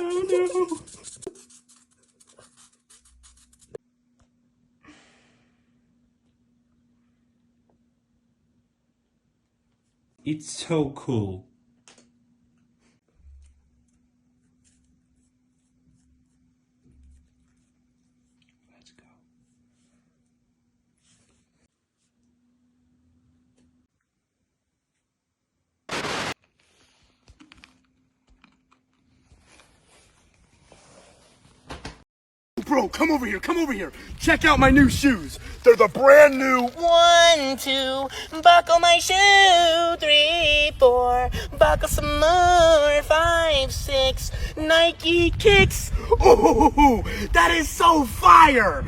Oh no. It's so cool. Let's go. Bro, come over here, come over here. Check out my new shoes. They're the brand new 1, 2, buckle my shoe. 3, 4, buckle some more. 5, 6, Nike kicks. Oh, that is so fire.